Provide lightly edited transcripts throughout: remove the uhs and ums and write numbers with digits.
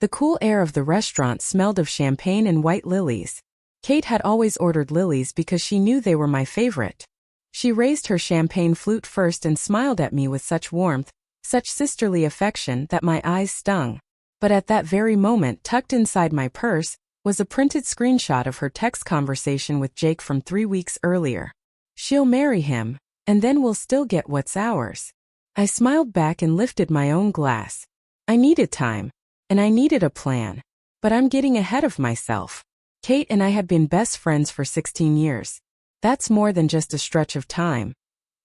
The cool air of the restaurant smelled of champagne and white lilies. Kate had always ordered lilies because she knew they were my favorite. She raised her champagne flute first and smiled at me with such warmth, such sisterly affection that my eyes stung. But at that very moment, tucked inside my purse, was a printed screenshot of her text conversation with Jake from 3 weeks earlier. "She'll marry him, and then we'll still get what's ours." I smiled back and lifted my own glass. I needed time, and I needed a plan. But I'm getting ahead of myself. Kate and I had been best friends for 16 years. That's more than just a stretch of time.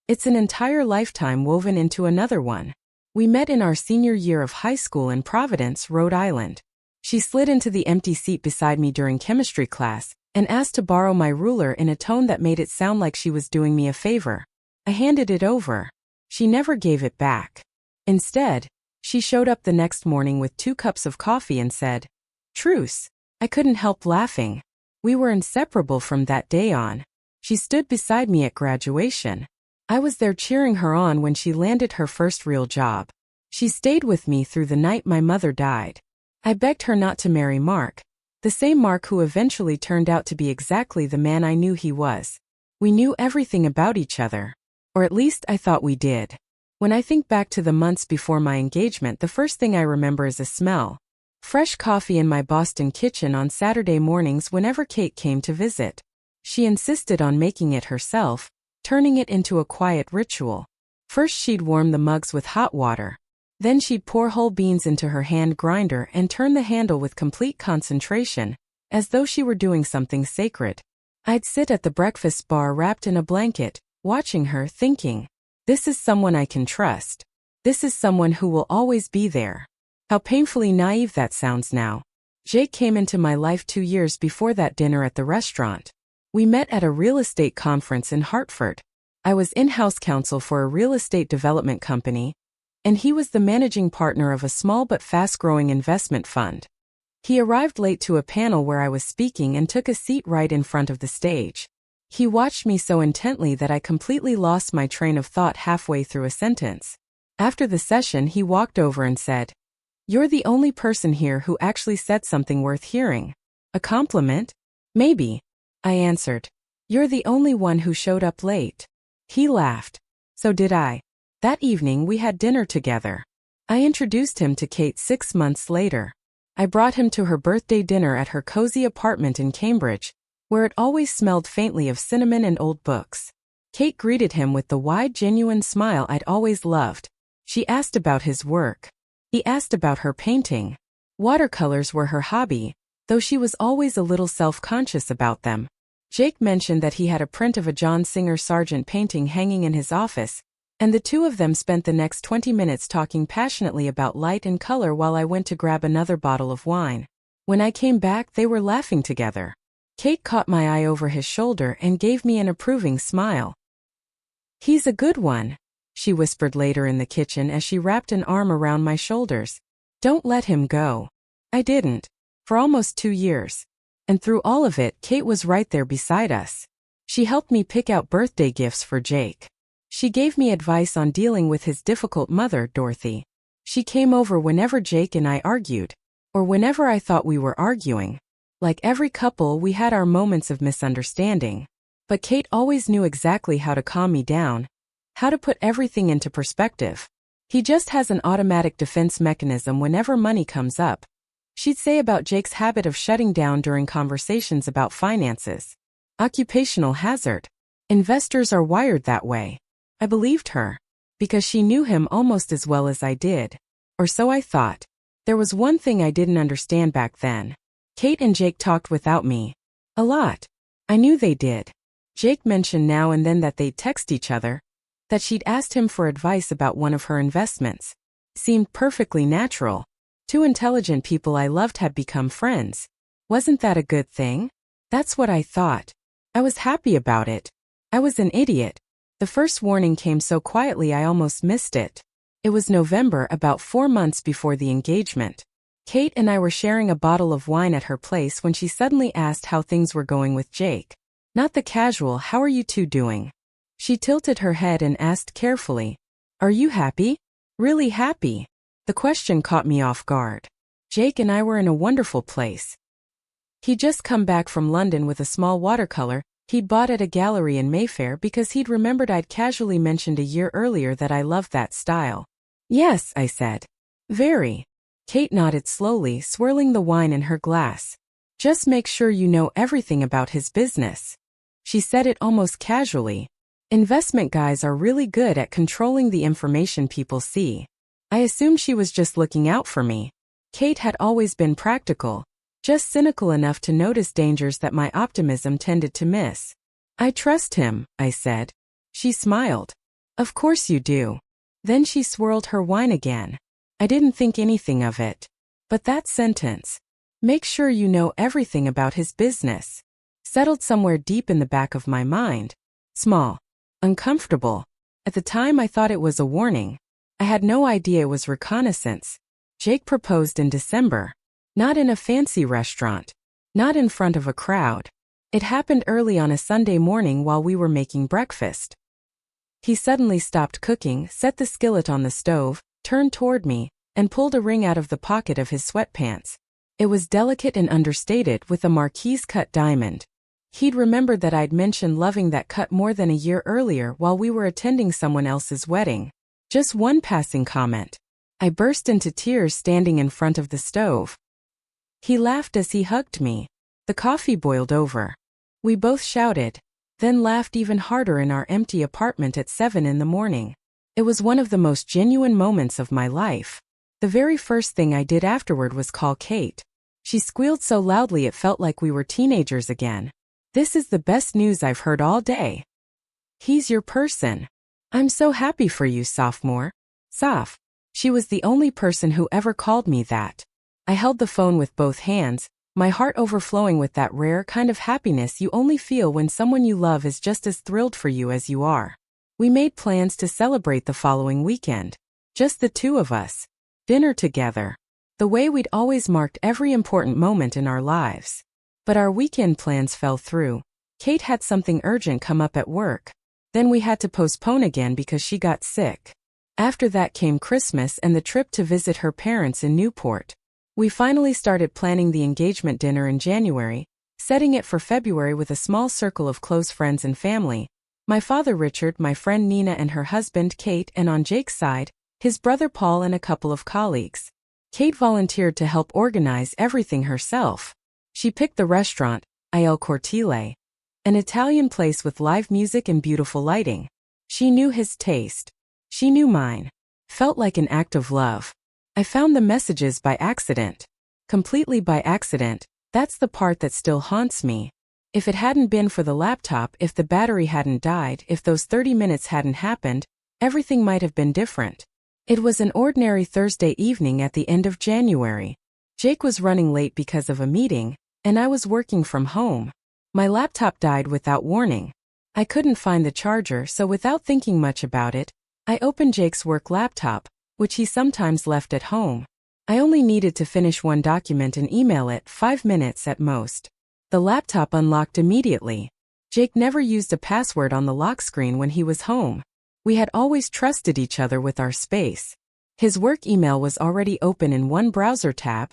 It's an entire lifetime woven into another one. We met in our senior year of high school in Providence, Rhode Island. She slid into the empty seat beside me during chemistry class and asked to borrow my ruler in a tone that made it sound like she was doing me a favor. I handed it over. She never gave it back. Instead, she showed up the next morning with 2 cups of coffee and said, "Truce." I couldn't help laughing. We were inseparable from that day on. She stood beside me at graduation. I was there cheering her on when she landed her first real job. She stayed with me through the night my mother died. I begged her not to marry Mark, the same Mark who eventually turned out to be exactly the man I knew he was. We knew everything about each other. Or at least I thought we did. When I think back to the months before my engagement, the first thing I remember is a smell. Fresh coffee in my Boston kitchen on Saturday mornings whenever Kate came to visit. She insisted on making it herself, turning it into a quiet ritual. First she'd warm the mugs with hot water. Then she'd pour whole beans into her hand grinder and turn the handle with complete concentration, as though she were doing something sacred. I'd sit at the breakfast bar wrapped in a blanket, watching her, thinking, this is someone I can trust. This is someone who will always be there. How painfully naive that sounds now. Jake came into my life 2 years before that dinner at the restaurant. We met at a real estate conference in Hartford. I was in-house counsel for a real estate development company, and he was the managing partner of a small but fast-growing investment fund. He arrived late to a panel where I was speaking and took a seat right in front of the stage. He watched me so intently that I completely lost my train of thought halfway through a sentence. After the session, he walked over and said, "You're the only person here who actually said something worth hearing." "A compliment?" "Maybe," I answered. "You're the only one who showed up late." He laughed. So did I. That evening we had dinner together. I introduced him to Kate 6 months later. I brought him to her birthday dinner at her cozy apartment in Cambridge, where it always smelled faintly of cinnamon and old books. Kate greeted him with the wide, genuine smile I'd always loved. She asked about his work. He asked about her painting. Watercolors were her hobby, though she was always a little self-conscious about them. Jake mentioned that he had a print of a John Singer Sargent painting hanging in his office, and the two of them spent the next 20 minutes talking passionately about light and color while I went to grab another bottle of wine. When I came back, they were laughing together. Kate caught my eye over his shoulder and gave me an approving smile. "He's a good one," she whispered later in the kitchen as she wrapped an arm around my shoulders. "Don't let him go." I didn't. For almost 2 years. And through all of it, Kate was right there beside us. She helped me pick out birthday gifts for Jake. She gave me advice on dealing with his difficult mother, Dorothy. She came over whenever Jake and I argued, or whenever I thought we were arguing. Like every couple, we had our moments of misunderstanding. But Kate always knew exactly how to calm me down, how to put everything into perspective. "He just has an automatic defense mechanism whenever money comes up," she'd say about Jake's habit of shutting down during conversations about finances. Occupational hazard. Investors are wired that way. I believed her, because she knew him almost as well as I did. Or so I thought. There was one thing I didn't understand back then. Kate and Jake talked without me. A lot. I knew they did. Jake mentioned now and then that they'd text each other, that she'd asked him for advice about one of her investments. Seemed perfectly natural. 2 intelligent people I loved had become friends. Wasn't that a good thing? That's what I thought. I was happy about it. I was an idiot. The first warning came so quietly I almost missed it. It was November, about 4 months before the engagement. Kate and I were sharing a bottle of wine at her place when she suddenly asked how things were going with Jake. Not the casual, "How are you two doing?" She tilted her head and asked carefully, "Are you happy? Really happy?" The question caught me off guard. Jake and I were in a wonderful place. He'd just come back from London with a small watercolor he'd bought at a gallery in Mayfair because he'd remembered I'd casually mentioned a year earlier that I loved that style. Yes, I said. Very. Kate nodded slowly, swirling the wine in her glass. Just make sure you know everything about his business. She said it almost casually. Investment guys are really good at controlling the information people see. I assumed she was just looking out for me. Kate had always been practical, just cynical enough to notice dangers that my optimism tended to miss. I trust him, I said. She smiled. Of course you do. Then she swirled her wine again. I didn't think anything of it. But that sentence, make sure you know everything about his business, settled somewhere deep in the back of my mind. Small. Uncomfortable. At the time I thought it was a warning. I had no idea it was reconnaissance. Jake proposed in December. Not in a fancy restaurant. Not in front of a crowd. It happened early on a Sunday morning while we were making breakfast. He suddenly stopped cooking, set the skillet on the stove, turned toward me, and pulled a ring out of the pocket of his sweatpants. It was delicate and understated with a marquise-cut diamond. He'd remembered that I'd mentioned loving that cut more than a year earlier while we were attending someone else's wedding. Just one passing comment. I burst into tears standing in front of the stove. He laughed as he hugged me. The coffee boiled over. We both shouted, then laughed even harder in our empty apartment at 7 in the morning. It was one of the most genuine moments of my life. The very first thing I did afterward was call Kate. She squealed so loudly it felt like we were teenagers again. This is the best news I've heard all day. He's your person. I'm so happy for you, sophomore. Soph. She was the only person who ever called me that. I held the phone with both hands, my heart overflowing with that rare kind of happiness you only feel when someone you love is just as thrilled for you as you are. We made plans to celebrate the following weekend. Just the two of us. Dinner together. The way we'd always marked every important moment in our lives. But our weekend plans fell through. Kate had something urgent come up at work. Then we had to postpone again because she got sick. After that came Christmas and the trip to visit her parents in Newport. We finally started planning the engagement dinner in January, setting it for February with a small circle of close friends and family. My father Richard, my friend Nina and her husband Kate, and on Jake's side, his brother Paul and a couple of colleagues. Kate volunteered to help organize everything herself. She picked the restaurant, Il Cortile, an Italian place with live music and beautiful lighting. She knew his taste. She knew mine. Felt like an act of love. I found the messages by accident. Completely by accident. That's the part that still haunts me. If it hadn't been for the laptop, if the battery hadn't died, if those 30 minutes hadn't happened, everything might have been different. It was an ordinary Thursday evening at the end of January. Jake was running late because of a meeting, and I was working from home. My laptop died without warning. I couldn't find the charger, so without thinking much about it, I opened Jake's work laptop, which he sometimes left at home. I only needed to finish one document and email it, 5 minutes at most. The laptop unlocked immediately. Jake never used a password on the lock screen when he was home. We had always trusted each other with our space. His work email was already open in one browser tab,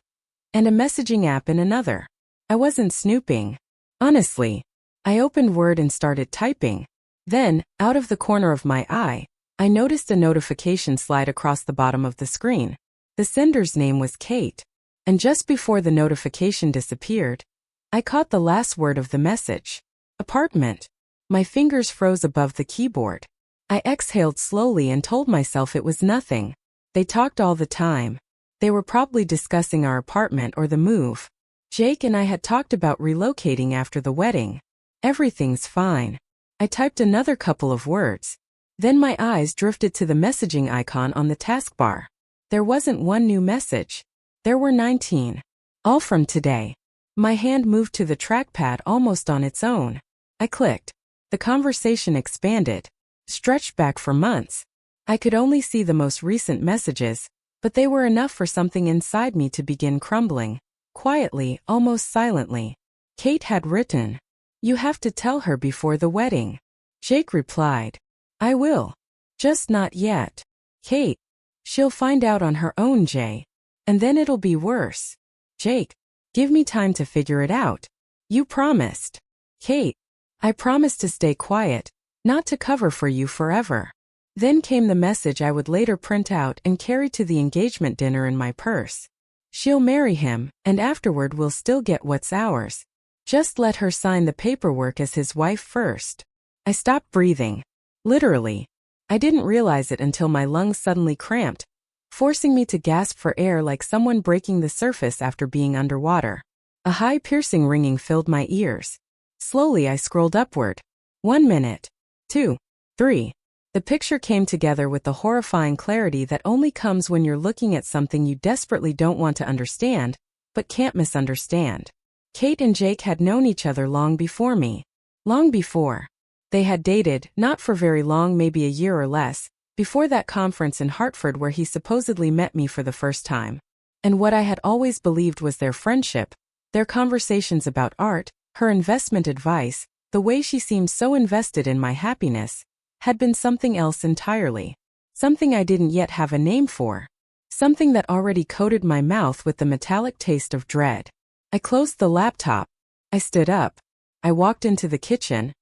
and a messaging app in another. I wasn't snooping. Honestly. I opened Word and started typing. Then, out of the corner of my eye, I noticed a notification slide across the bottom of the screen. The sender's name was Kate. And just before the notification disappeared, I caught the last word of the message. Apartment. My fingers froze above the keyboard. I exhaled slowly and told myself it was nothing. They talked all the time. They were probably discussing our apartment or the move. Jake and I had talked about relocating after the wedding. Everything's fine. I typed another couple of words. Then my eyes drifted to the messaging icon on the taskbar. There wasn't one new message. There were 19. All from today. My hand moved to the trackpad almost on its own. I clicked. The conversation expanded. Stretched back for months. I could only see the most recent messages, but they were enough for something inside me to begin crumbling. Quietly, almost silently. Kate had written, "You have to tell her before the wedding." Jake replied, "I will. Just not yet. Kate. She'll find out on her own, Jay." And then it'll be worse. Jake, give me time to figure it out. You promised. Kate, I promised to stay quiet, not to cover for you forever. Then came the message I would later print out and carry to the engagement dinner in my purse. She'll marry him, and afterward we'll still get what's ours. Just let her sign the paperwork as his wife first. I stopped breathing. Literally. I didn't realize it until my lungs suddenly cramped, forcing me to gasp for air like someone breaking the surface after being underwater. A high piercing ringing filled my ears. Slowly I scrolled upward. 1 minute. 2. 3. The picture came together with the horrifying clarity that only comes when you're looking at something you desperately don't want to understand, but can't misunderstand. Kate and Jake had known each other long before me. Long before. They had dated, not for very long, maybe a year or less, before that conference in Hartford where he supposedly met me for the first time. And what I had always believed was their friendship, their conversations about art, her investment advice, the way she seemed so invested in my happiness, had been something else entirely. Something I didn't yet have a name for. Something that already coated my mouth with the metallic taste of dread. I closed the laptop. I stood up. I walked into the kitchen,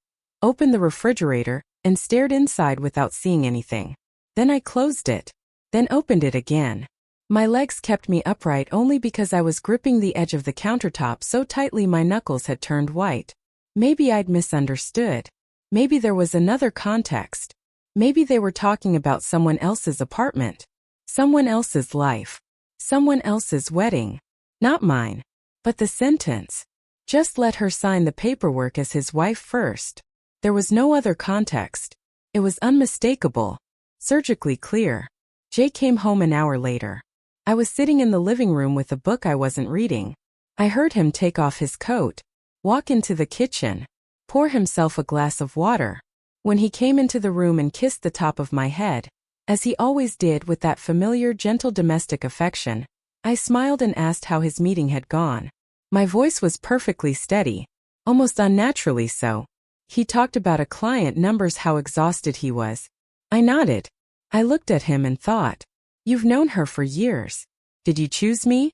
opened the refrigerator, and stared inside without seeing anything. Then I closed it. Then opened it again. My legs kept me upright only because I was gripping the edge of the countertop so tightly my knuckles had turned white. Maybe I'd misunderstood. Maybe there was another context. Maybe they were talking about someone else's apartment. Someone else's life. Someone else's wedding. Not mine. But the sentence. Just let her sign the paperwork as his wife first. There was no other context. It was unmistakable. Surgically clear. Jake came home an hour later. I was sitting in the living room with a book I wasn't reading. I heard him take off his coat, walk into the kitchen, pour himself a glass of water. When he came into the room and kissed the top of my head, as he always did with that familiar, gentle domestic affection, I smiled and asked how his meeting had gone. My voice was perfectly steady, almost unnaturally so. He talked about a client, numbers, how exhausted he was. I nodded. I looked at him and thought, you've known her for years. Did you choose me?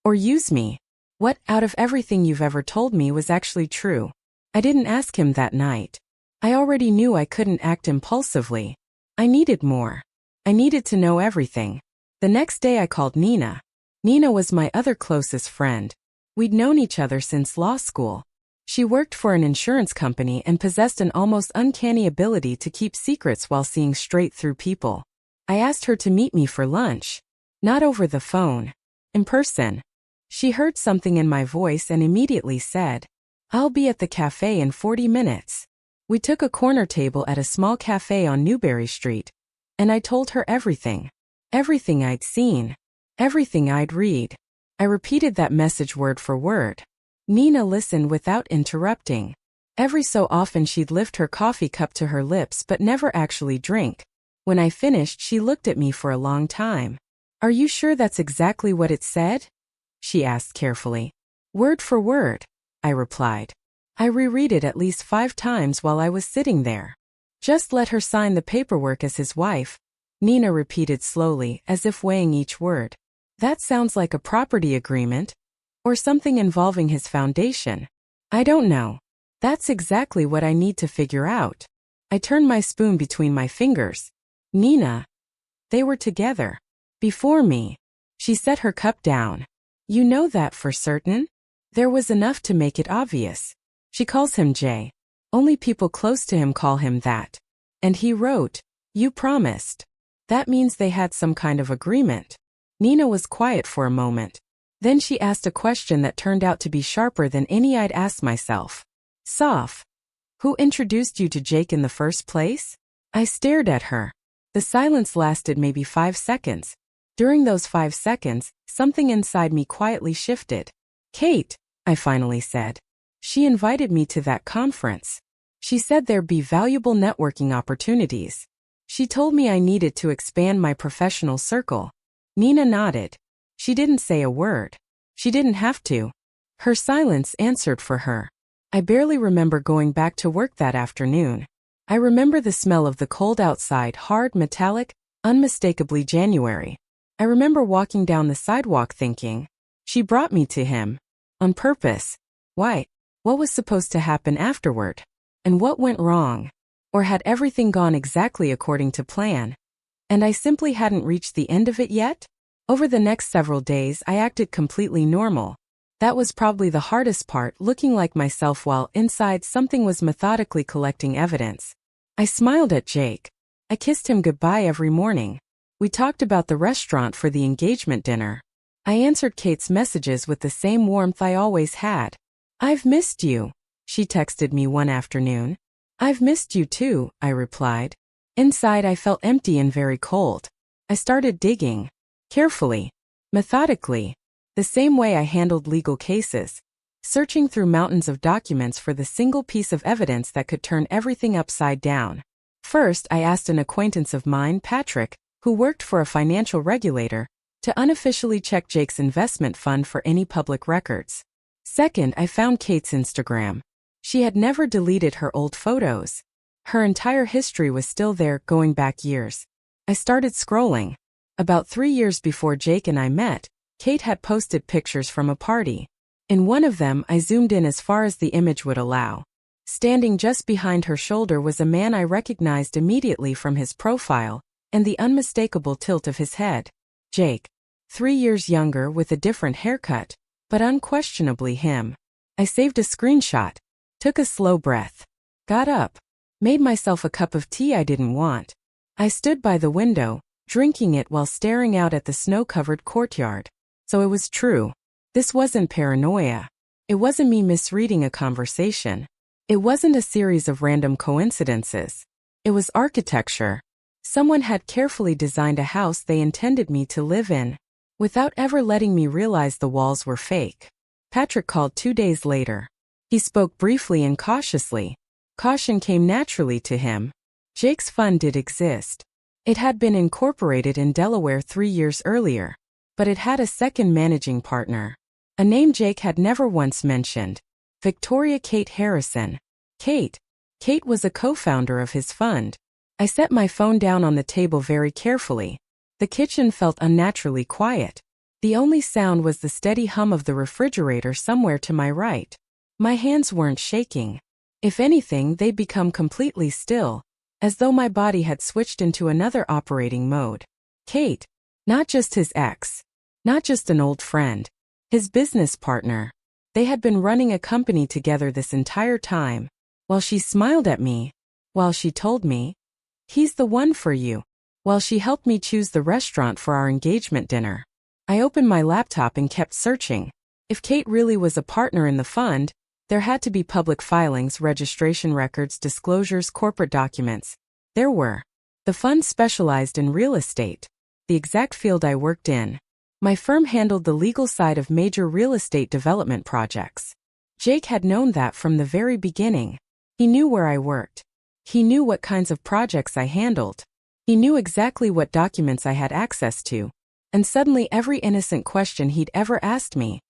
Or use me? What, out of everything you've ever told me, was actually true? I didn't ask him that night. I already knew I couldn't act impulsively. I needed more. I needed to know everything. The next day I called Nina. Nina was my other closest friend. We'd known each other since law school. She worked for an insurance company and possessed an almost uncanny ability to keep secrets while seeing straight through people. I asked her to meet me for lunch. Not over the phone. In person. She heard something in my voice and immediately said, I'll be at the cafe in 40 minutes. We took a corner table at a small cafe on Newberry Street. And I told her everything. Everything I'd seen. Everything I'd read. I repeated that message word for word. Nina listened without interrupting. Every so often she'd lift her coffee cup to her lips but never actually drink. When I finished, she looked at me for a long time. Are you sure that's exactly what it said? She asked carefully. Word for word, I replied. I reread it at least 5 times while I was sitting there. Just let her sign the paperwork as his wife, Nina repeated slowly, as if weighing each word. That sounds like a property agreement. Or something involving his foundation. I don't know. That's exactly what I need to figure out. I turned my spoon between my fingers. Nina. They were together. Before me. She set her cup down. You know that for certain? There was enough to make it obvious. She calls him Jay. Only people close to him call him that. And he wrote, you promised. That means they had some kind of agreement. Nina was quiet for a moment. Then she asked a question that turned out to be sharper than any I'd asked myself. Soph. Who introduced you to Jake in the first place? I stared at her. The silence lasted maybe 5 seconds. During those 5 seconds, something inside me quietly shifted. Kate, I finally said. She invited me to that conference. She said there'd be valuable networking opportunities. She told me I needed to expand my professional circle. Nina nodded. She didn't say a word. She didn't have to. Her silence answered for her. I barely remember going back to work that afternoon. I remember the smell of the cold outside, hard, metallic, unmistakably January. I remember walking down the sidewalk thinking, she brought me to him. On purpose. Why? What was supposed to happen afterward? And what went wrong? Or had everything gone exactly according to plan? And I simply hadn't reached the end of it yet? Over the next several days, I acted completely normal. That was probably the hardest part, looking like myself while inside something was methodically collecting evidence. I smiled at Jake. I kissed him goodbye every morning. We talked about the restaurant for the engagement dinner. I answered Kate's messages with the same warmth I always had. "I've missed you," she texted me one afternoon. "I've missed you too," I replied. Inside I felt empty and very cold. I started digging. Carefully. Methodically. The same way I handled legal cases. Searching through mountains of documents for the single piece of evidence that could turn everything upside down. First, I asked an acquaintance of mine, Patrick, who worked for a financial regulator, to unofficially check Jake's investment fund for any public records. Second, I found Kate's Instagram. She had never deleted her old photos. Her entire history was still there, going back years. I started scrolling. About 3 years before Jake and I met, Kate had posted pictures from a party. In one of them, I zoomed in as far as the image would allow. Standing just behind her shoulder was a man I recognized immediately from his profile and the unmistakable tilt of his head. Jake. 3 years younger with a different haircut, but unquestionably him. I saved a screenshot, took a slow breath, got up, made myself a cup of tea I didn't want. I stood by the window, drinking it while staring out at the snow-covered courtyard. So it was true. This wasn't paranoia. It wasn't me misreading a conversation. It wasn't a series of random coincidences. It was architecture. Someone had carefully designed a house they intended me to live in, without ever letting me realize the walls were fake. Patrick called 2 days later. He spoke briefly and cautiously. Caution came naturally to him. Jake's fund did exist. It had been incorporated in Delaware 3 years earlier, but it had a second managing partner, a name Jake had never once mentioned. Victoria Kate Harrison. Kate was a co-founder of his fund. I set my phone down on the table very carefully. The kitchen felt unnaturally quiet. The only sound was the steady hum of the refrigerator somewhere to my right. My hands weren't shaking. If anything, they'd become completely still, as though my body had switched into another operating mode. Kate, not just his ex, not just an old friend, his business partner. They had been running a company together this entire time. While she smiled at me, while she told me, "He's the one for you," while she helped me choose the restaurant for our engagement dinner. I opened my laptop and kept searching. If Kate really was a partner in the fund, there had to be public filings, registration records, disclosures, corporate documents. There were. The fund specialized in real estate, the exact field I worked in. My firm handled the legal side of major real estate development projects. Jake had known that from the very beginning. He knew where I worked. He knew what kinds of projects I handled. He knew exactly what documents I had access to. And suddenly every innocent question he'd ever asked me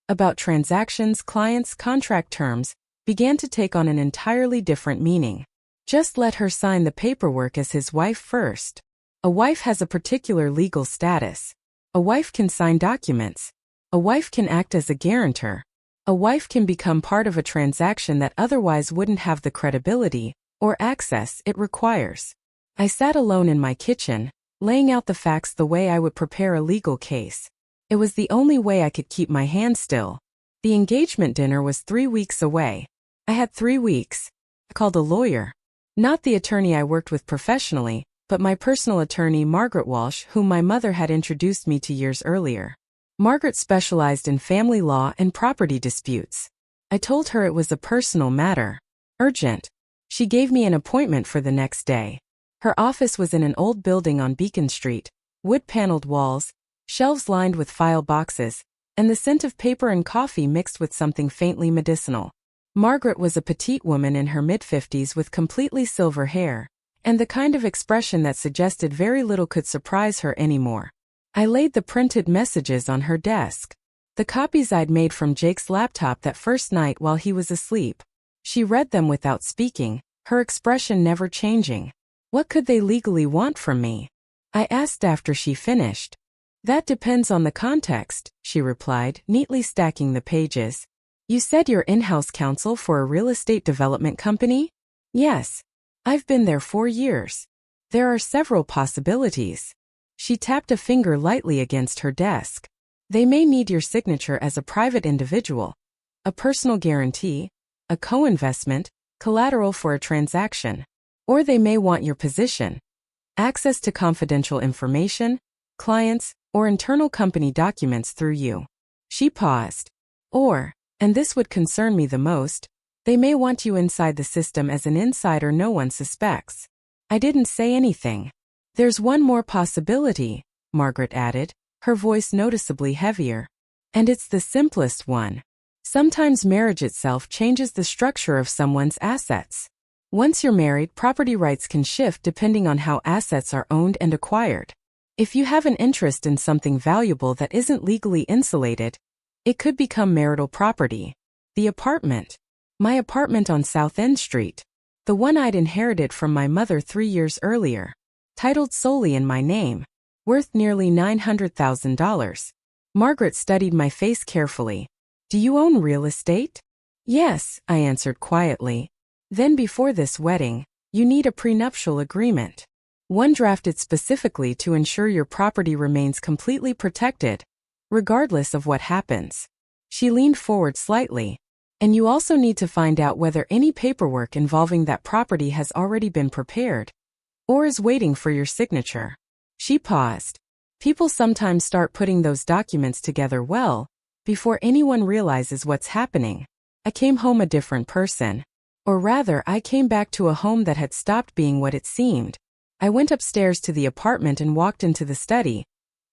about transactions, clients, contract terms, began to take on an entirely different meaning. Just let her sign the paperwork as his wife first. A wife has a particular legal status. A wife can sign documents. A wife can act as a guarantor. A wife can become part of a transaction that otherwise wouldn't have the credibility or access it requires. I sat alone in my kitchen, laying out the facts the way I would prepare a legal case. It was the only way I could keep my hands still. The engagement dinner was 3 weeks away. I had 3 weeks. I called a lawyer. Not the attorney I worked with professionally, but my personal attorney, Margaret Walsh, whom my mother had introduced me to years earlier. Margaret specialized in family law and property disputes. I told her it was a personal matter. Urgent. She gave me an appointment for the next day. Her office was in an old building on Beacon Street, wood-paneled walls, shelves lined with file boxes, and the scent of paper and coffee mixed with something faintly medicinal. Margaret was a petite woman in her mid-50s with completely silver hair, and the kind of expression that suggested very little could surprise her anymore. I laid the printed messages on her desk. The copies I'd made from Jake's laptop that first night while he was asleep. She read them without speaking, her expression never changing. What could they legally want from me? I asked after she finished. That depends on the context, she replied, neatly stacking the pages. You said you're in-house counsel for a real estate development company? Yes. I've been there 4 years. There are several possibilities. She tapped a finger lightly against her desk. They may need your signature as a private individual, a personal guarantee, a co-investment, collateral for a transaction, or they may want your position, access to confidential information, clients, or internal company documents through you. She paused. Or, and this would concern me the most, they may want you inside the system as an insider no one suspects. I didn't say anything. There's one more possibility, Margaret added, her voice noticeably heavier. And it's the simplest one. Sometimes marriage itself changes the structure of someone's assets. Once you're married, property rights can shift depending on how assets are owned and acquired. If you have an interest in something valuable that isn't legally insulated, it could become marital property. The apartment. My apartment on South End Street. The one I'd inherited from my mother 3 years earlier. Titled solely in my name. Worth nearly $900,000. Margaret studied my face carefully. Do you own real estate? Yes, I answered quietly. Then before this wedding, you need a prenuptial agreement. One drafted specifically to ensure your property remains completely protected, regardless of what happens. She leaned forward slightly. And you also need to find out whether any paperwork involving that property has already been prepared, or is waiting for your signature. She paused. People sometimes start putting those documents together well, before anyone realizes what's happening. I came home a different person. Or rather, I came back to a home that had stopped being what it seemed. I went upstairs to the apartment and walked into the study,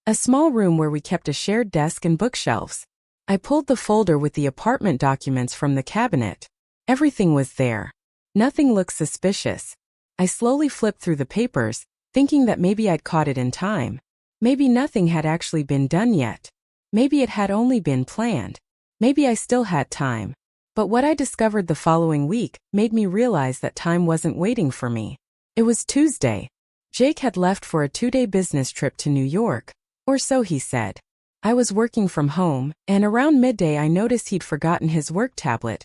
a small room where we kept a shared desk and bookshelves. I pulled the folder with the apartment documents from the cabinet. Everything was there. Nothing looked suspicious. I slowly flipped through the papers, thinking that maybe I'd caught it in time. Maybe nothing had actually been done yet. Maybe it had only been planned. Maybe I still had time. But what I discovered the following week made me realize that time wasn't waiting for me. It was Tuesday. Jake had left for a 2-day business trip to New York, or so he said. I was working from home, and around midday I noticed he'd forgotten his work tablet,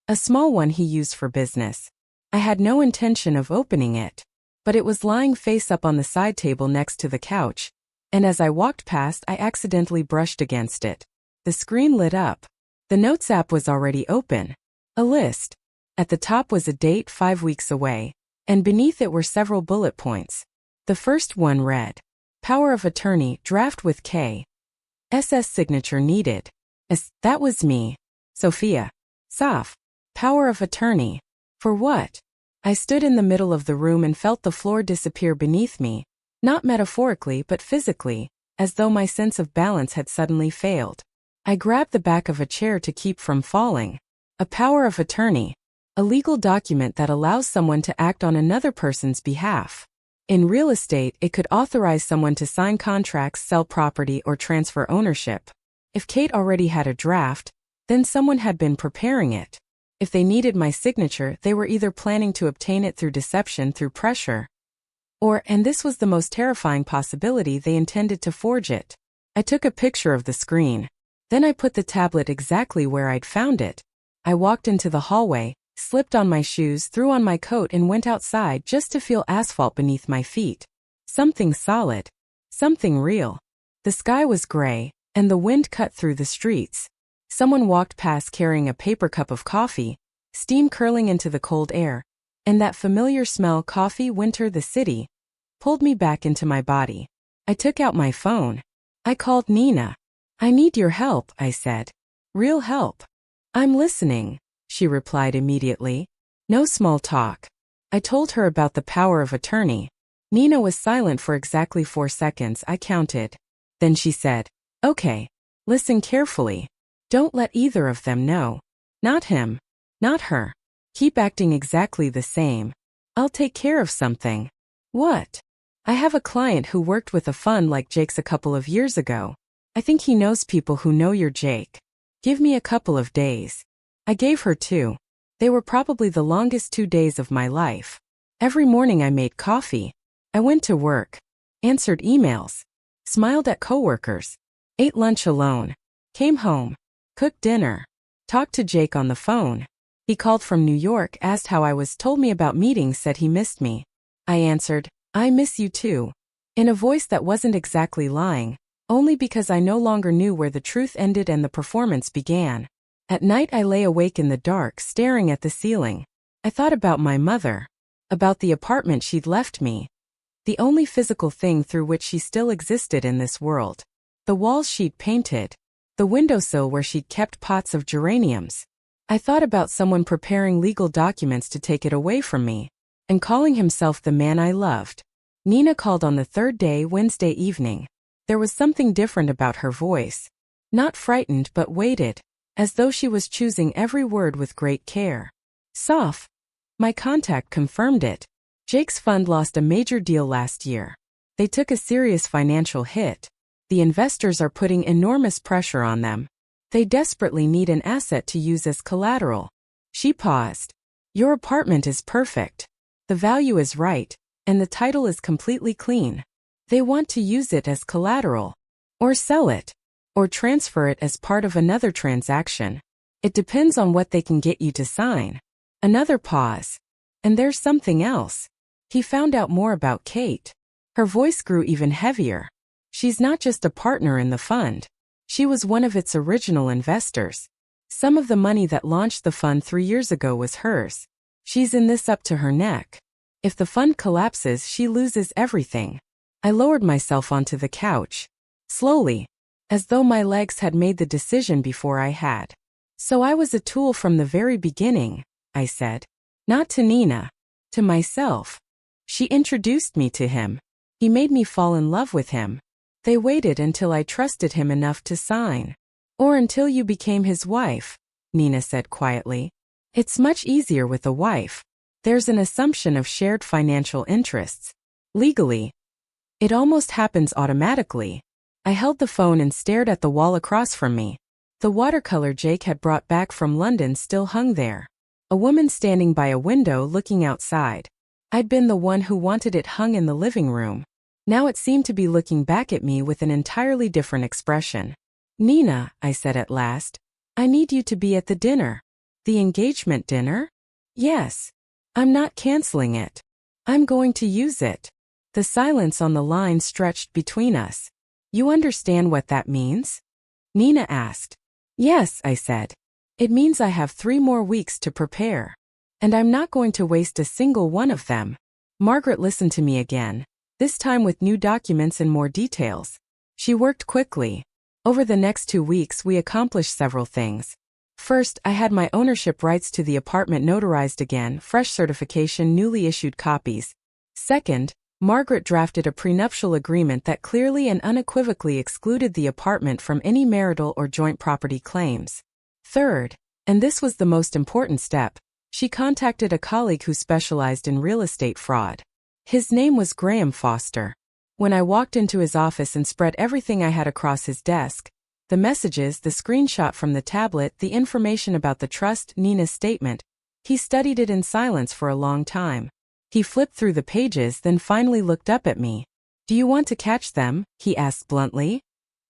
a small one he used for business. I had no intention of opening it, but it was lying face up on the side table next to the couch, and as I walked past I accidentally brushed against it. The screen lit up. The Notes app was already open. A list. At the top was a date 5 weeks away, and beneath it were several bullet points. The first one read, Power of Attorney, draft with K. SS signature needed. That was me. Sophia. Soph. Power of Attorney. For what? I stood in the middle of the room and felt the floor disappear beneath me, not metaphorically but physically, as though my sense of balance had suddenly failed. I grabbed the back of a chair to keep from falling. A power of attorney. A legal document that allows someone to act on another person's behalf. In real estate, it could authorize someone to sign contracts, sell property, or transfer ownership. If Kate already had a draft, then someone had been preparing it. If they needed my signature, they were either planning to obtain it through deception, through pressure, or, and this was the most terrifying possibility, they intended to forge it. I took a picture of the screen. Then I put the tablet exactly where I'd found it. I walked into the hallway, slipped on my shoes, threw on my coat, and went outside just to feel asphalt beneath my feet. Something solid. Something real. The sky was gray, and the wind cut through the streets. Someone walked past carrying a paper cup of coffee, steam curling into the cold air, and that familiar smell, coffee, winter, the city, pulled me back into my body. I took out my phone. I called Nina. I need your help, I said. Real help. I'm listening, she replied immediately. No small talk. I told her about the power of attorney. Nina was silent for exactly 4 seconds, I counted. Then she said, Okay, listen carefully. Don't let either of them know. Not him. Not her. Keep acting exactly the same. I'll take care of something. What? I have a client who worked with a fund like Jake's a couple of years ago. I think he knows people who know your Jake. Give me a couple of days. I gave her 2. They were probably the longest 2 days of my life. Every morning I made coffee. I went to work. Answered emails. smiled at coworkers, ate lunch alone, came home, cooked dinner, talked to Jake on the phone. He called from New York, asked how I was, told me about meetings, said he missed me. I answered, I miss you too, in a voice that wasn't exactly lying, only because I no longer knew where the truth ended and the performance began. At night I lay awake in the dark, staring at the ceiling. I thought about my mother, about the apartment she'd left me, the only physical thing through which she still existed in this world, the walls she'd painted, the windowsill where she'd kept pots of geraniums. I thought about someone preparing legal documents to take it away from me, and calling himself the man I loved. Nina called on the third day, Wednesday evening. There was something different about her voice. Not frightened but weighted, as though she was choosing every word with great care. Soft. My contact confirmed it. Jake's fund lost a major deal last year. They took a serious financial hit. The investors are putting enormous pressure on them. They desperately need an asset to use as collateral. She paused. Your apartment is perfect. The value is right, and the title is completely clean. They want to use it as collateral, or sell it, or transfer it as part of another transaction. It depends on what they can get you to sign. Another pause. And there's something else. He found out more about Kate. Her voice grew even heavier. She's not just a partner in the fund. She was one of its original investors. Some of the money that launched the fund 3 years ago was hers. She's in this up to her neck. If the fund collapses, she loses everything. I lowered myself onto the couch, slowly, as though my legs had made the decision before I had. So I was a tool from the very beginning, I said. Not to Nina, to myself. She introduced me to him. He made me fall in love with him. They waited until I trusted him enough to sign. Or until you became his wife, Nina said quietly. It's much easier with a wife. There's an assumption of shared financial interests. Legally, it almost happens automatically. I held the phone and stared at the wall across from me. The watercolor Jake had brought back from London still hung there. A woman standing by a window looking outside. I'd been the one who wanted it hung in the living room. Now it seemed to be looking back at me with an entirely different expression. Nina, I said at last, I need you to be at the dinner. The engagement dinner? Yes. I'm not canceling it. I'm going to use it. The silence on the line stretched between us. You understand what that means? Nina asked. Yes, I said. It means I have 3 more weeks to prepare. And I'm not going to waste a single one of them. Margaret listened to me again, this time with new documents and more details. She worked quickly. Over the next 2 weeks we accomplished several things. First, I had my ownership rights to the apartment notarized again, fresh certification, newly issued copies. Second, Margaret drafted a prenuptial agreement that clearly and unequivocally excluded the apartment from any marital or joint property claims. Third, and this was the most important step, she contacted a colleague who specialized in real estate fraud. His name was Graham Foster. When I walked into his office and spread everything I had across his desk, the messages, the screenshot from the tablet, the information about the trust, Nina's statement, he studied it in silence for a long time. He flipped through the pages, then finally looked up at me. Do you want to catch them? He asked bluntly.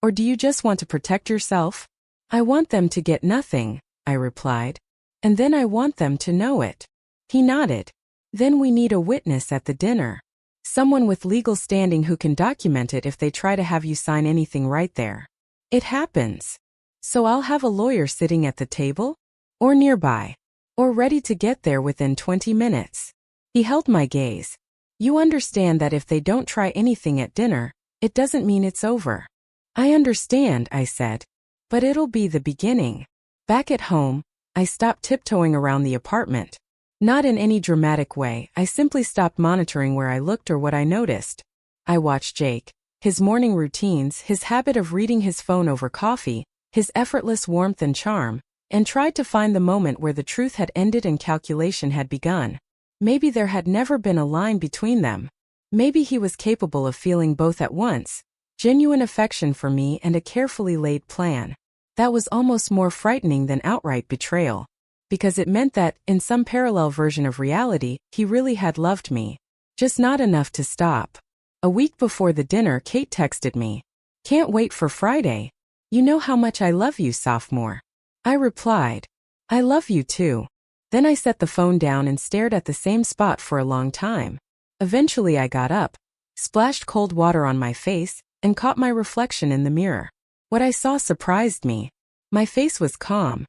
Or do you just want to protect yourself? I want them to get nothing, I replied. And then I want them to know it. He nodded. Then we need a witness at the dinner. Someone with legal standing who can document it if they try to have you sign anything right there. It happens. So I'll have a lawyer sitting at the table? Or nearby? Or ready to get there within 20 minutes? He held my gaze. You understand that if they don't try anything at dinner, it doesn't mean it's over. I understand, I said. But it'll be the beginning. Back at home, I stopped tiptoeing around the apartment. Not in any dramatic way, I simply stopped monitoring where I looked or what I noticed. I watched Jake, his morning routines, his habit of reading his phone over coffee, his effortless warmth and charm, and tried to find the moment where the truth had ended and calculation had begun. Maybe there had never been a line between them. Maybe he was capable of feeling both at once, genuine affection for me and a carefully laid plan. That was almost more frightening than outright betrayal, because it meant that, in some parallel version of reality, he really had loved me. Just not enough to stop. A week before the dinner, Kate texted me, Can't wait for Friday. You know how much I love you, sophomore. I replied. I love you too. Then I set the phone down and stared at the same spot for a long time. Eventually I got up, splashed cold water on my face, and caught my reflection in the mirror. What I saw surprised me. My face was calm.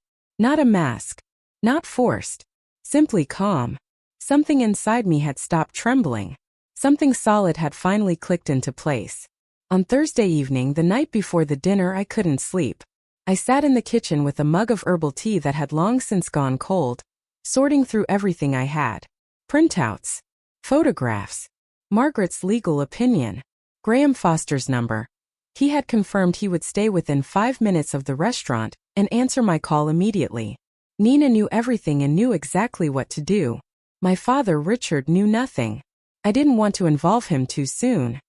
Not a mask. Not forced. Simply calm. Something inside me had stopped trembling. Something solid had finally clicked into place. On Thursday evening, the night before the dinner, I couldn't sleep. I sat in the kitchen with a mug of herbal tea that had long since gone cold, sorting through everything I had. Printouts. Photographs. Margaret's legal opinion. Graham Foster's number. He had confirmed he would stay within 5 minutes of the restaurant and answer my call immediately. Nina knew everything and knew exactly what to do. My father, Richard, knew nothing. I didn't want to involve him too soon.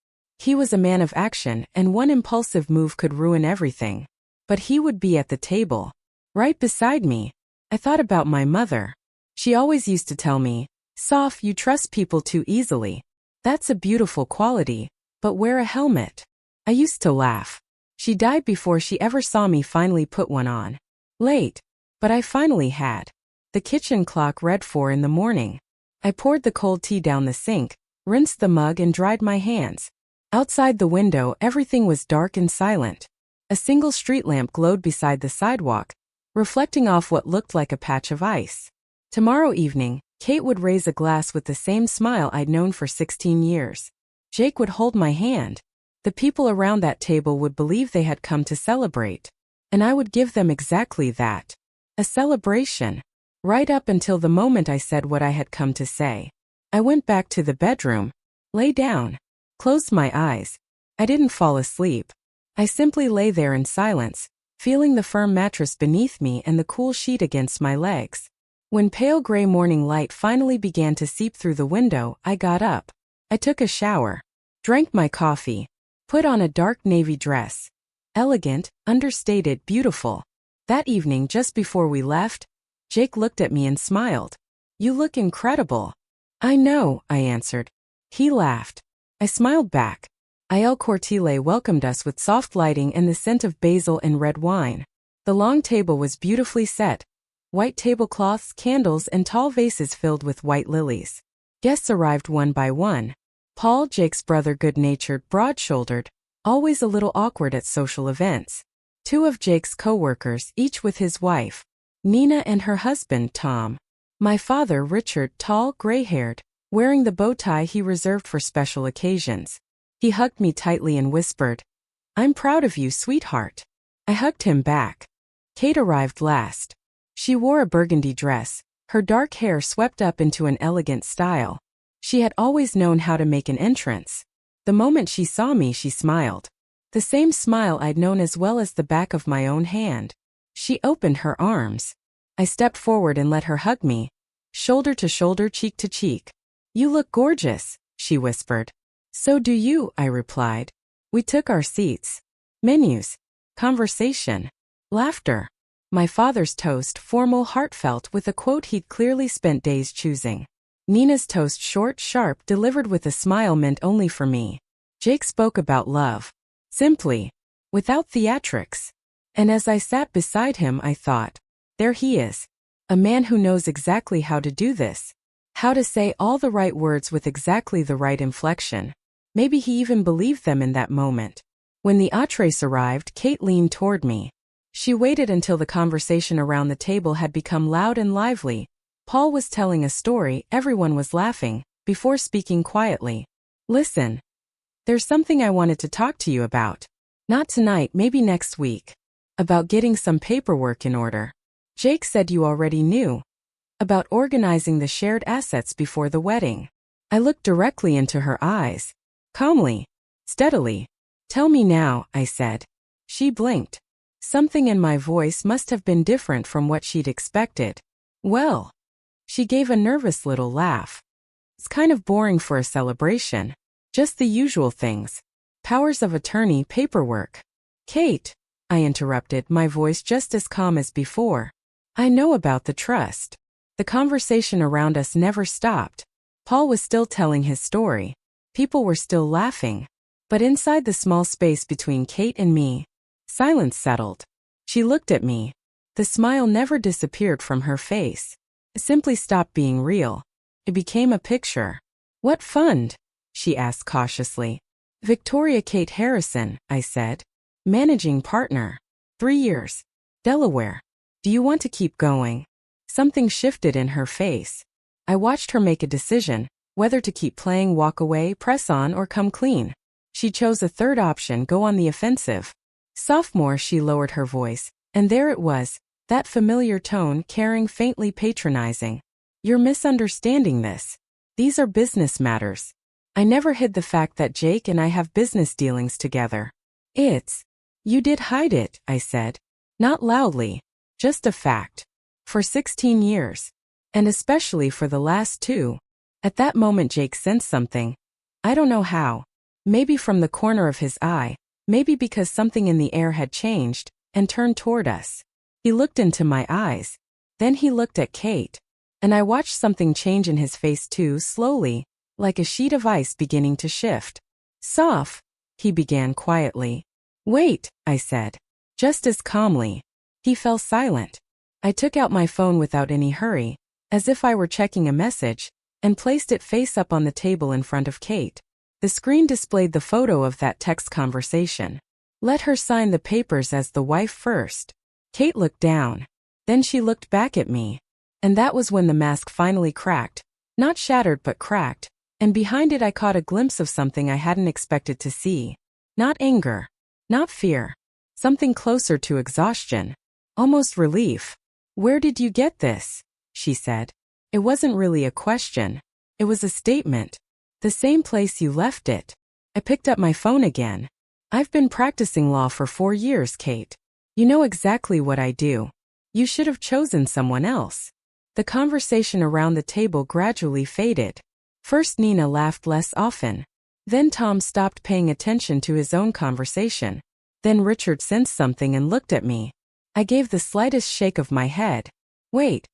He was a man of action, and one impulsive move could ruin everything. But he would be at the table, right beside me. I thought about my mother. She always used to tell me, "Soph, you trust people too easily. That's a beautiful quality, but wear a helmet." I used to laugh. She died before she ever saw me finally put one on. Late, but I finally had. The kitchen clock read 4 in the morning. I poured the cold tea down the sink, rinsed the mug and dried my hands. Outside the window, everything was dark and silent. A single street lamp glowed beside the sidewalk, reflecting off what looked like a patch of ice. Tomorrow evening, Kate would raise a glass with the same smile I'd known for 16 years. Jake would hold my hand. The people around that table would believe they had come to celebrate. And I would give them exactly that. A celebration. Right up until the moment I said what I had come to say. I went back to the bedroom, lay down, closed my eyes. I didn't fall asleep. I simply lay there in silence, feeling the firm mattress beneath me and the cool sheet against my legs. When pale gray morning light finally began to seep through the window, I got up. I took a shower, drank my coffee, put on a dark navy dress. Elegant, understated, beautiful. That evening, just before we left, Jake looked at me and smiled. "You look incredible." "I know," I answered. He laughed. I smiled back. Il Cortile welcomed us with soft lighting and the scent of basil and red wine. The long table was beautifully set. White tablecloths, candles, and tall vases filled with white lilies. Guests arrived one by one. Paul, Jake's brother, good-natured, broad-shouldered, always a little awkward at social events. 2 of Jake's co-workers, each with his wife, Nina, and her husband, Tom. My father, Richard, tall, gray-haired, wearing the bow tie he reserved for special occasions. He hugged me tightly and whispered, "I'm proud of you, sweetheart." I hugged him back. Kate arrived last. She wore a burgundy dress, her dark hair swept up into an elegant style. She had always known how to make an entrance. The moment she saw me, she smiled. The same smile I'd known as well as the back of my own hand. She opened her arms. I stepped forward and let her hug me, shoulder to shoulder, cheek to cheek. "You look gorgeous," she whispered. "So do you," I replied. We took our seats. Menus. Conversation. Laughter. My father's toast, formal, heartfelt, with a quote he'd clearly spent days choosing. Nina's toast, short, sharp, delivered with a smile meant only for me. Jake spoke about love. Simply. Without theatrics. And as I sat beside him, I thought, there he is. A man who knows exactly how to do this. How to say all the right words with exactly the right inflection. Maybe he even believed them in that moment. When the entrees arrived, Kate leaned toward me. She waited until the conversation around the table had become loud and lively. Paul was telling a story, everyone was laughing, before speaking quietly. "Listen. There's something I wanted to talk to you about. Not tonight, maybe next week. About getting some paperwork in order. Jake said you already knew. About organizing the shared assets before the wedding." I looked directly into her eyes. Calmly. Steadily. "Tell me now," I said. She blinked. Something in my voice must have been different from what she'd expected. "Well." She gave a nervous little laugh. "It's kind of boring for a celebration. Just the usual things. Powers of attorney, paperwork." "Kate," I interrupted, my voice just as calm as before. "I know about the trust." The conversation around us never stopped. Paul was still telling his story. People were still laughing. But inside the small space between Kate and me, silence settled. She looked at me. The smile never disappeared from her face. It simply stopped being real. It became a picture. "What fund?" she asked cautiously. "Victoria Kate Harrison," I said. "Managing partner. 3 years. Delaware. Do you want to keep going?" Something shifted in her face. I watched her make a decision, whether to keep playing, walk away, press on, or come clean. She chose a third option, go on the offensive. "Sophomore," she lowered her voice, and there it was, that familiar tone, caring, faintly patronizing. "You're misunderstanding this. These are business matters." I never hid the fact that Jake and I have business dealings together. You did hide it," I said. Not loudly. Just a fact. For 16 years. And especially for the last 2. At that moment Jake sensed something. I don't know how. Maybe from the corner of his eye, maybe because something in the air had changed, and turned toward us. He looked into my eyes. Then he looked at Kate. And I watched something change in his face too, slowly, like a sheet of ice beginning to shift. "Soph," he began quietly. "Wait," I said. Just as calmly. He fell silent. I took out my phone without any hurry, as if I were checking a message, and placed it face up on the table in front of Kate. The screen displayed the photo of that text conversation. Let her sign the papers as the wife first. Kate looked down. Then she looked back at me. And that was when the mask finally cracked. Not shattered but cracked. And behind it I caught a glimpse of something I hadn't expected to see. Not anger. Not fear. Something closer to exhaustion. Almost relief. "Where did you get this?" she said. It wasn't really a question. It was a statement. "The same place you left it." I picked up my phone again. "I've been practicing law for 4 years, Kate. You know exactly what I do. You should have chosen someone else." The conversation around the table gradually faded. First Nina laughed less often. Then Tom stopped paying attention to his own conversation. Then Richard sensed something and looked at me. I gave the slightest shake of my head. "Wait."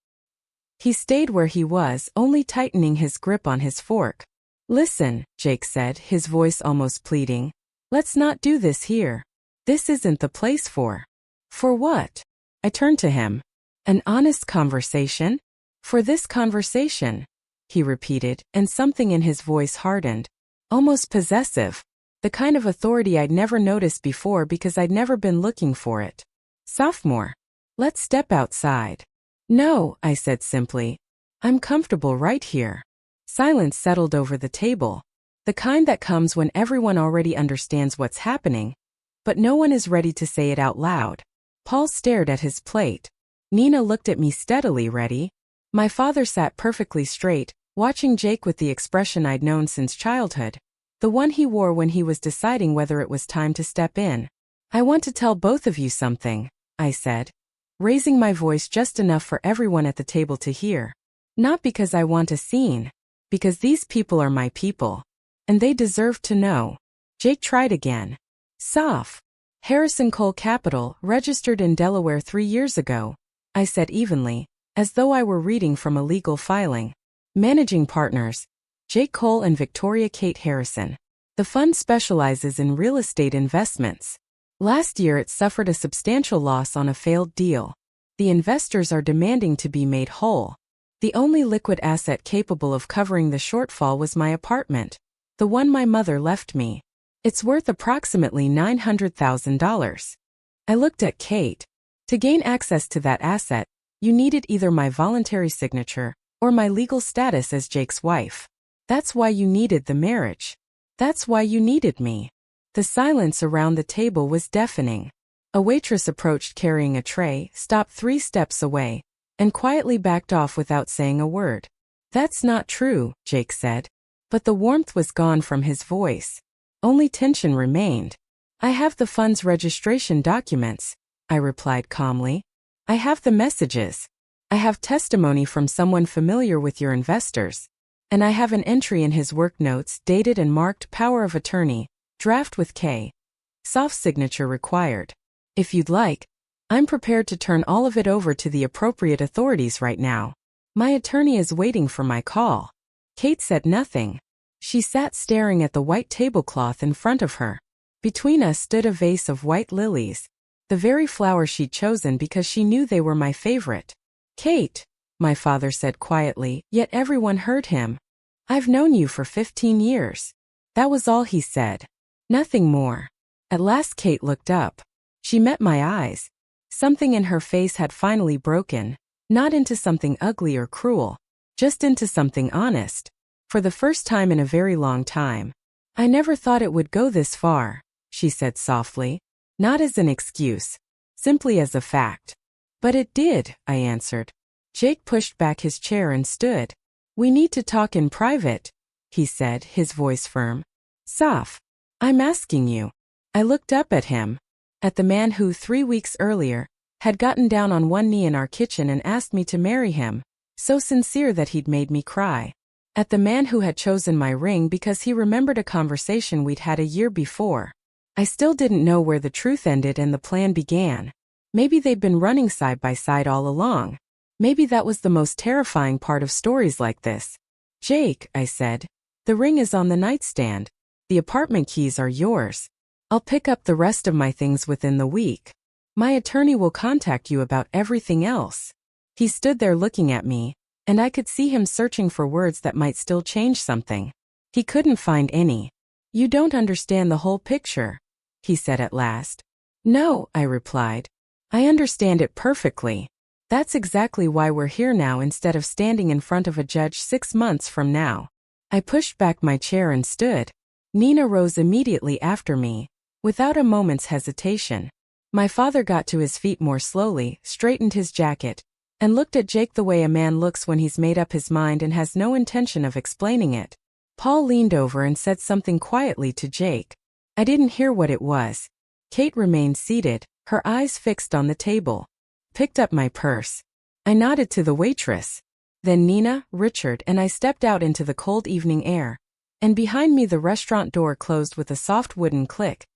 He stayed where he was, only tightening his grip on his fork. "Listen," Jake said, his voice almost pleading. "Let's not do this here. This isn't the place for." "For what?" I turned to him. "An honest conversation?" "For this conversation," he repeated, and something in his voice hardened. Almost possessive. The kind of authority I'd never noticed before because I'd never been looking for it. "Sophomore, let's step outside." "No," I said simply. "I'm comfortable right here." Silence settled over the table. The kind that comes when everyone already understands what's happening, but no one is ready to say it out loud. Paul stared at his plate. Nina looked at me steadily, ready. My father sat perfectly straight, watching Jake with the expression I'd known since childhood. The one he wore when he was deciding whether it was time to step in. "I want to tell both of you something," I said, raising my voice just enough for everyone at the table to hear. "Not because I want a scene. Because these people are my people. And they deserve to know." Jake tried again. "Soph. Harrison Cole Capital, registered in Delaware 3 years ago," I said evenly, as though I were reading from a legal filing. "Managing partners, Jake Cole and Victoria Kate Harrison. The fund specializes in real estate investments. Last year it suffered a substantial loss on a failed deal. The investors are demanding to be made whole. The only liquid asset capable of covering the shortfall was my apartment, the one my mother left me. It's worth approximately $900,000. I looked at Kate. To gain access to that asset, you needed either my voluntary signature or my legal status as Jake's wife. That's why you needed the marriage. That's why you needed me. The silence around the table was deafening. A waitress approached carrying a tray, stopped 3 steps away, and quietly backed off without saying a word. "That's not true," Jake said. But the warmth was gone from his voice. Only tension remained. "I have the fund's registration documents," I replied calmly. "I have the messages. I have testimony from someone familiar with your investors. And I have an entry in his work notes dated and marked Power of Attorney, draft with K. Soft signature required. If you'd like, I'm prepared to turn all of it over to the appropriate authorities right now. My attorney is waiting for my call." Kate said nothing. She sat staring at the white tablecloth in front of her. Between us stood a vase of white lilies, the very flower she'd chosen because she knew they were my favorite. "Kate," my father said quietly, yet everyone heard him. "I've known you for 15 years. That was all he said. Nothing more. At last Kate looked up. She met my eyes. Something in her face had finally broken, not into something ugly or cruel, just into something honest. For the first time in a very long time. "I never thought it would go this far," she said softly. "Not as an excuse. Simply as a fact." "But it did," I answered. Jake pushed back his chair and stood. "We need to talk in private," he said, his voice firm. "Soph, I'm asking you." I looked up at him. At the man who, 3 weeks earlier, had gotten down on one knee in our kitchen and asked me to marry him, so sincere that he'd made me cry. At the man who had chosen my ring because he remembered a conversation we'd had a year before. I still didn't know where the truth ended and the plan began. Maybe they'd been running side by side all along. Maybe that was the most terrifying part of stories like this. "Jake," I said, "the ring is on the nightstand. The apartment keys are yours. I'll pick up the rest of my things within the week. My attorney will contact you about everything else." He stood there looking at me, and I could see him searching for words that might still change something. He couldn't find any. "You don't understand the whole picture," he said at last. "No," I replied. "I understand it perfectly. That's exactly why we're here now instead of standing in front of a judge 6 months from now." I pushed back my chair and stood. Nina rose immediately after me, without a moment's hesitation. My father got to his feet more slowly, straightened his jacket, and looked at Jake the way a man looks when he's made up his mind and has no intention of explaining it. Paul leaned over and said something quietly to Jake. I didn't hear what it was. Kate remained seated, her eyes fixed on the table. Picked up my purse. I nodded to the waitress. Then Nina, Richard, and I stepped out into the cold evening air. And behind me the restaurant door closed with a soft wooden click.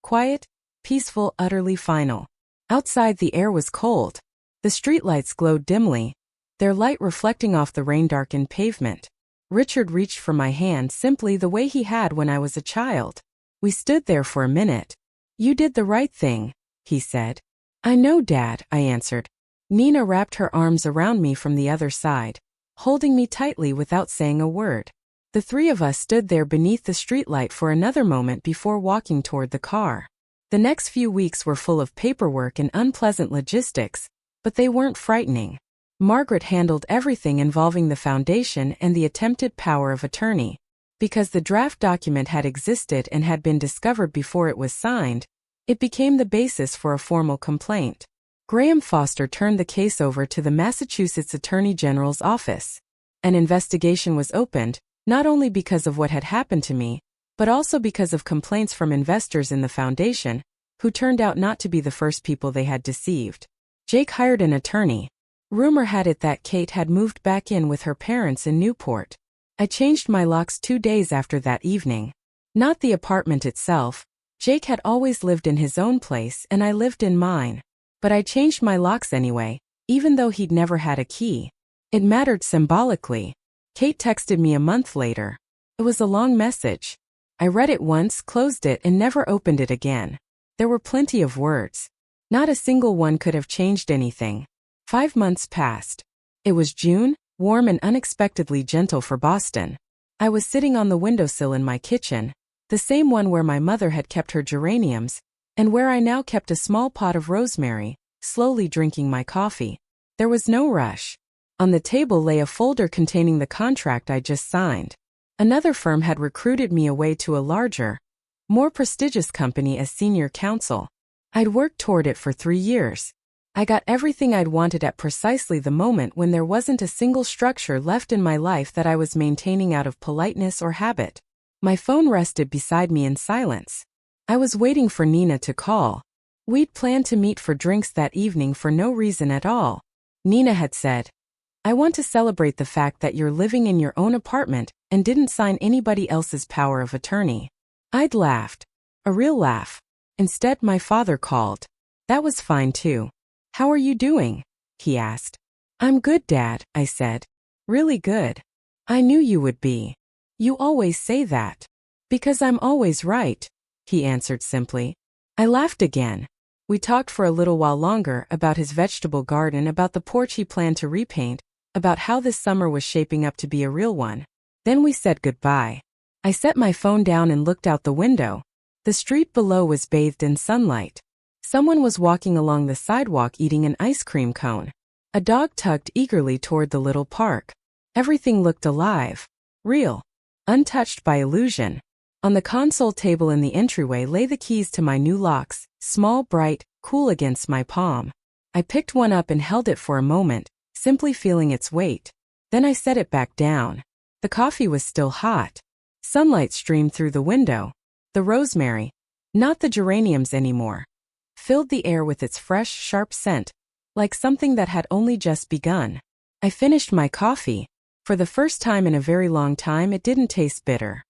Quiet, peaceful, utterly final. Outside the air was cold. The streetlights glowed dimly, their light reflecting off the rain-darkened pavement. Richard reached for my hand simply the way he had when I was a child. We stood there for a minute. "You did the right thing," he said. "I know, Dad," I answered. Nina wrapped her arms around me from the other side, holding me tightly without saying a word. The three of us stood there beneath the streetlight for another moment before walking toward the car. The next few weeks were full of paperwork and unpleasant logistics, but they weren't frightening. Margaret handled everything involving the foundation and the attempted power of attorney. Because the draft document had existed and had been discovered before it was signed, it became the basis for a formal complaint. Graham Foster turned the case over to the Massachusetts Attorney General's office. An investigation was opened, not only because of what had happened to me, but also because of complaints from investors in the foundation, who turned out not to be the first people they had deceived. Jake hired an attorney. Rumor had it that Kate had moved back in with her parents in Newport. I changed my locks 2 days after that evening. Not the apartment itself. Jake had always lived in his own place and I lived in mine. But I changed my locks anyway, even though he'd never had a key. It mattered symbolically. Kate texted me a month later. It was a long message. I read it once, closed it, and never opened it again. There were plenty of words. Not a single one could have changed anything. 5 months passed. It was June, warm and unexpectedly gentle for Boston. I was sitting on the windowsill in my kitchen, the same one where my mother had kept her geraniums, and where I now kept a small pot of rosemary, slowly drinking my coffee. There was no rush. On the table lay a folder containing the contract I just signed. Another firm had recruited me away to a larger, more prestigious company as senior counsel. I'd worked toward it for 3 years. I got everything I'd wanted at precisely the moment when there wasn't a single structure left in my life that I was maintaining out of politeness or habit. My phone rested beside me in silence. I was waiting for Nina to call. We'd planned to meet for drinks that evening for no reason at all. Nina had said, "I want to celebrate the fact that you're living in your own apartment and didn't sign anybody else's power of attorney." I'd laughed. A real laugh. Instead, my father called. That was fine too. "How are you doing?" he asked. "I'm good, Dad," I said. "Really good. I knew you would be." You always say that. Because I'm always right, he answered simply. I laughed again. We talked for a little while longer about his vegetable garden, about the porch he planned to repaint, about how this summer was shaping up to be a real one. Then we said goodbye. I set my phone down and looked out the window. The street below was bathed in sunlight. Someone was walking along the sidewalk eating an ice cream cone. A dog tugged eagerly toward the little park. Everything looked alive, real, untouched by illusion. On the console table in the entryway lay the keys to my new locks, small, bright, cool against my palm. I picked one up and held it for a moment, simply feeling its weight. Then I set it back down. The coffee was still hot. Sunlight streamed through the window. The rosemary, not the geraniums anymore, filled the air with its fresh, sharp scent, like something that had only just begun. I finished my coffee. For the first time in a very long time, it didn't taste bitter.